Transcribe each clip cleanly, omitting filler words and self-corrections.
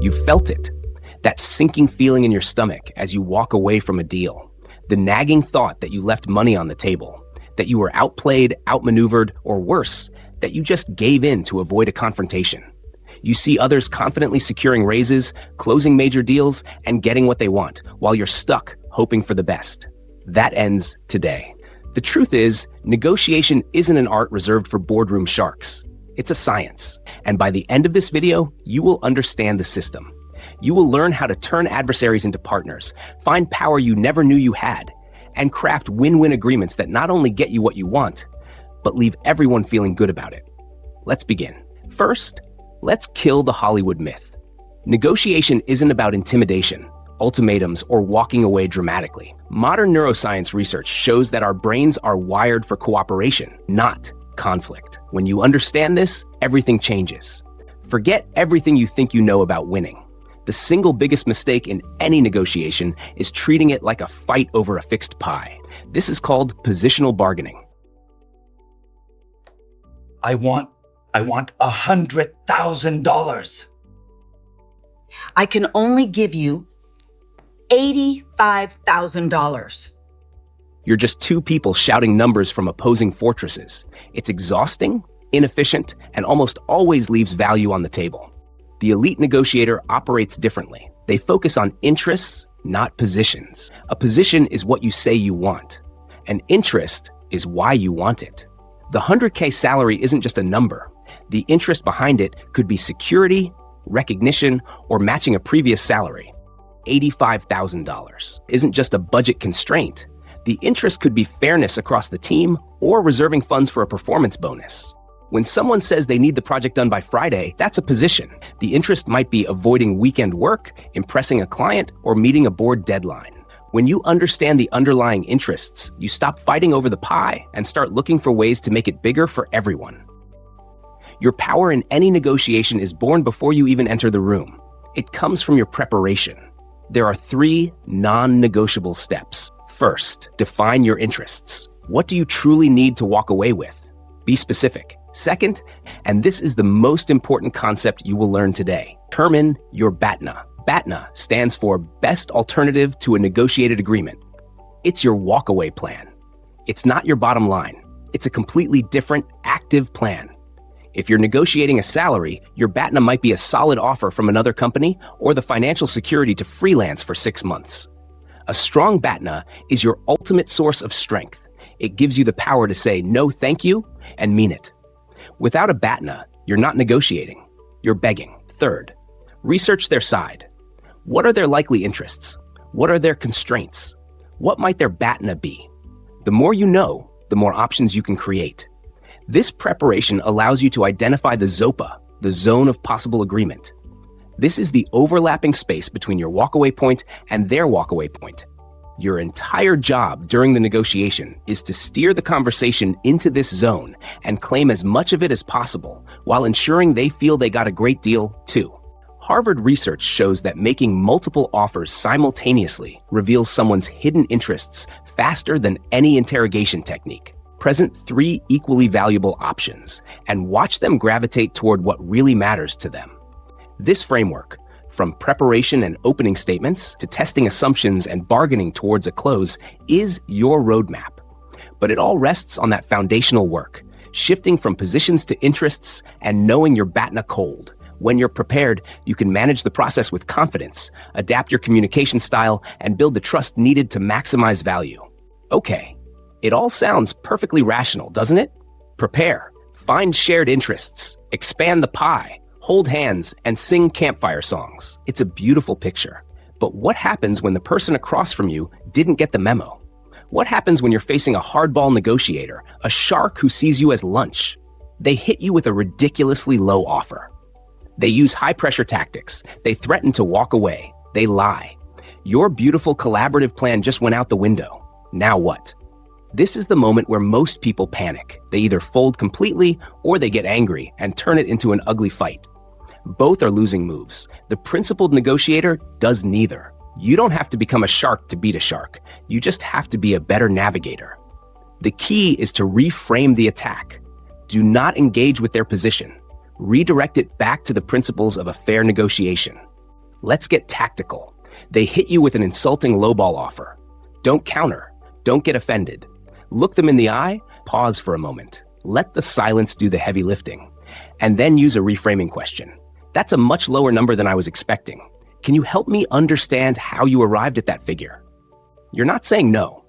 You've felt it, that sinking feeling in your stomach as you walk away from a deal, the nagging thought that you left money on the table, that you were outplayed, outmaneuvered, or worse, that you just gave in to avoid a confrontation. You see others confidently securing raises, closing major deals, and getting what they want, while you're stuck hoping for the best. That ends today. The truth is, negotiation isn't an art reserved for boardroom sharks. It's a science. And by the end of this video, you will understand the system. You will learn how to turn adversaries into partners, find power you never knew you had, and craft win-win agreements that not only get you what you want, but leave everyone feeling good about it. Let's begin. First, let's kill the Hollywood myth. Negotiation isn't about intimidation, ultimatums, or walking away dramatically. Modern neuroscience research shows that our brains are wired for cooperation, not conflict. When you understand this, everything changes. Forget everything you think you know about winning. The single biggest mistake in any negotiation is treating it like a fight over a fixed pie. This is called positional bargaining. I want $100,000. I can only give you $85,000. You're just two people shouting numbers from opposing fortresses. It's exhausting, inefficient, and almost always leaves value on the table. The elite negotiator operates differently. They focus on interests, not positions. A position is what you say you want. An interest is why you want it. The 100K salary isn't just a number. The interest behind it could be security, recognition, or matching a previous salary. $85,000 isn't just a budget constraint. The interest could be fairness across the team or reserving funds for a performance bonus. When someone says they need the project done by Friday, that's a position. The interest might be avoiding weekend work, impressing a client, or meeting a board deadline. When you understand the underlying interests, you stop fighting over the pie and start looking for ways to make it bigger for everyone. Your power in any negotiation is born before you even enter the room. It comes from your preparation. There are 3 non-negotiable steps. First, define your interests. What do you truly need to walk away with? Be specific. Second, and this is the most important concept you will learn today, determine your BATNA. BATNA stands for Best Alternative to a Negotiated Agreement. It's your walkaway plan. It's not your bottom line. It's a completely different, active plan. If you're negotiating a salary, your BATNA might be a solid offer from another company or the financial security to freelance for 6 months. A strong BATNA is your ultimate source of strength. It gives you the power to say no thank you and mean it. Without a BATNA, you're not negotiating, you're begging. Third, research their side. What are their likely interests? What are their constraints? What might their BATNA be? The more you know, the more options you can create. This preparation allows you to identify the ZOPA, the zone of possible agreement. This is the overlapping space between your walkaway point and their walkaway point. Your entire job during the negotiation is to steer the conversation into this zone and claim as much of it as possible while ensuring they feel they got a great deal too. Harvard research shows that making multiple offers simultaneously reveals someone's hidden interests faster than any interrogation technique. Present 3 equally valuable options and watch them gravitate toward what really matters to them. This framework, from preparation and opening statements to testing assumptions and bargaining towards a close, is your roadmap. But it all rests on that foundational work, shifting from positions to interests and knowing your BATNA cold. When you're prepared, you can manage the process with confidence, adapt your communication style, and build the trust needed to maximize value. Okay, it all sounds perfectly rational, doesn't it? Prepare, find shared interests, expand the pie, hold hands, and sing campfire songs. It's a beautiful picture. But what happens when the person across from you didn't get the memo? What happens when you're facing a hardball negotiator, a shark who sees you as lunch? They hit you with a ridiculously low offer. They use high-pressure tactics. They threaten to walk away. They lie. Your beautiful collaborative plan just went out the window. Now what? This is the moment where most people panic. They either fold completely or they get angry and turn it into an ugly fight. Both are losing moves. The principled negotiator does neither. You don't have to become a shark to beat a shark. You just have to be a better navigator. The key is to reframe the attack. Do not engage with their position. Redirect it back to the principles of a fair negotiation. Let's get tactical. They hit you with an insulting lowball offer. Don't counter. Don't get offended. Look them in the eye, pause for a moment. Let the silence do the heavy lifting. And then use a reframing question. That's a much lower number than I was expecting. Can you help me understand how you arrived at that figure? You're not saying no.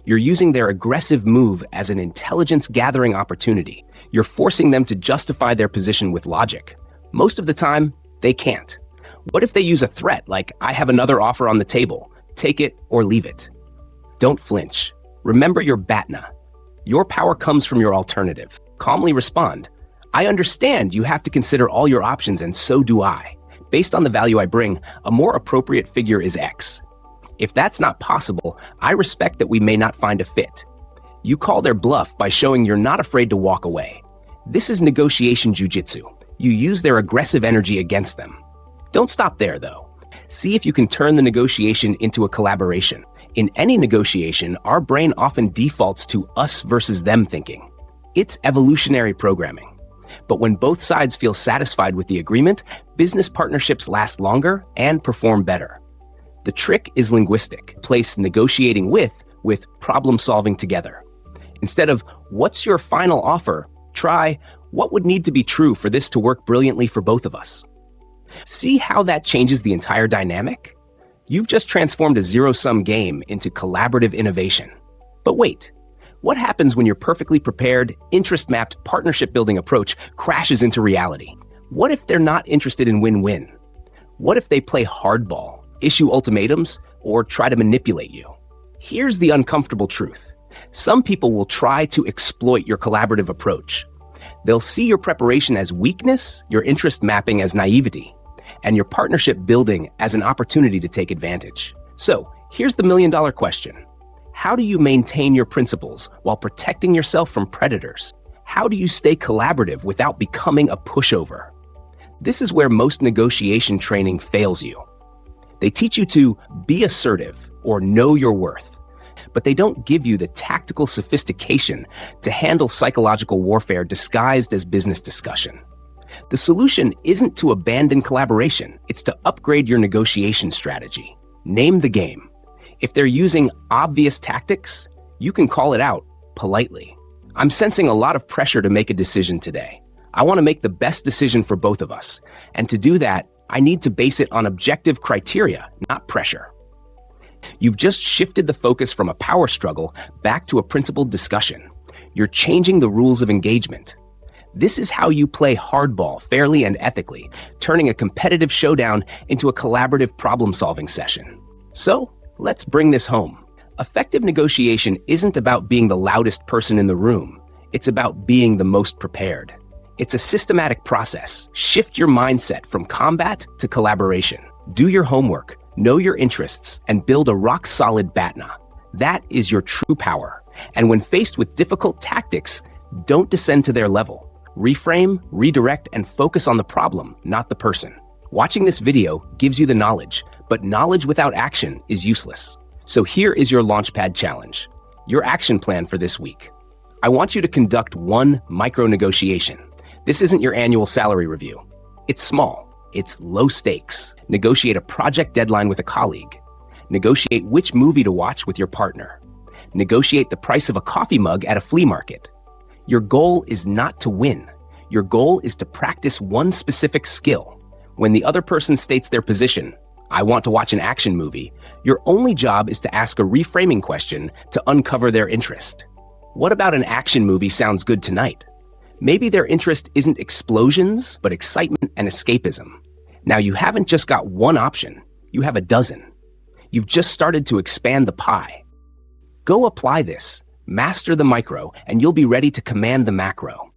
You're using their aggressive move as an intelligence-gathering opportunity. You're forcing them to justify their position with logic. Most of the time, they can't. What if they use a threat like, I have another offer on the table, take it or leave it? Don't flinch. Remember your BATNA. Your power comes from your alternative. Calmly respond. I understand you have to consider all your options, and so do I. Based on the value I bring, a more appropriate figure is X. If that's not possible, I respect that we may not find a fit. You call their bluff by showing you're not afraid to walk away. This is negotiation jujitsu. You use their aggressive energy against them. Don't stop there, though. See if you can turn the negotiation into a collaboration. In any negotiation, our brain often defaults to us versus them thinking. It's evolutionary programming. But when both sides feel satisfied with the agreement, business partnerships last longer and perform better. The trick is linguistic. Place negotiating with problem solving together. Instead of, what's your final offer? Try, what would need to be true for this to work brilliantly for both of us? See how that changes the entire dynamic? You've just transformed a zero-sum game into collaborative innovation. But wait, what happens when your perfectly prepared, interest-mapped, partnership-building approach crashes into reality? What if they're not interested in win-win? What if they play hardball, issue ultimatums, or try to manipulate you? Here's the uncomfortable truth. Some people will try to exploit your collaborative approach. They'll see your preparation as weakness, your interest mapping as naivety, and your partnership building as an opportunity to take advantage. So, here's the million-dollar question. How do you maintain your principles while protecting yourself from predators? How do you stay collaborative without becoming a pushover? This is where most negotiation training fails you. They teach you to be assertive or know your worth, but they don't give you the tactical sophistication to handle psychological warfare disguised as business discussion. The solution isn't to abandon collaboration, it's to upgrade your negotiation strategy. Name the game. If they're using obvious tactics, you can call it out politely. I'm sensing a lot of pressure to make a decision today. I want to make the best decision for both of us, and to do that, I need to base it on objective criteria, not pressure. You've just shifted the focus from a power struggle back to a principled discussion. You're changing the rules of engagement. This is how you play hardball fairly and ethically, turning a competitive showdown into a collaborative problem-solving session. So, let's bring this home. Effective negotiation isn't about being the loudest person in the room. It's about being the most prepared. It's a systematic process. Shift your mindset from combat to collaboration. Do your homework, know your interests, and build a rock-solid BATNA. That is your true power. And when faced with difficult tactics, don't descend to their level. Reframe, redirect, and focus on the problem, not the person. Watching this video gives you the knowledge, but knowledge without action is useless. So here is your Launchpad challenge, your action plan for this week. I want you to conduct one micro-negotiation. This isn't your annual salary review. It's small. It's low stakes. Negotiate a project deadline with a colleague. Negotiate which movie to watch with your partner. Negotiate the price of a coffee mug at a flea market. Your goal is not to win. Your goal is to practice one specific skill. When the other person states their position, I want to watch an action movie, your only job is to ask a reframing question to uncover their interest. What about an action movie sounds good tonight? Maybe their interest isn't explosions, but excitement and escapism. Now you haven't just got one option, you have a dozen. You've just started to expand the pie. Go apply this, master the micro, and you'll be ready to command the macro.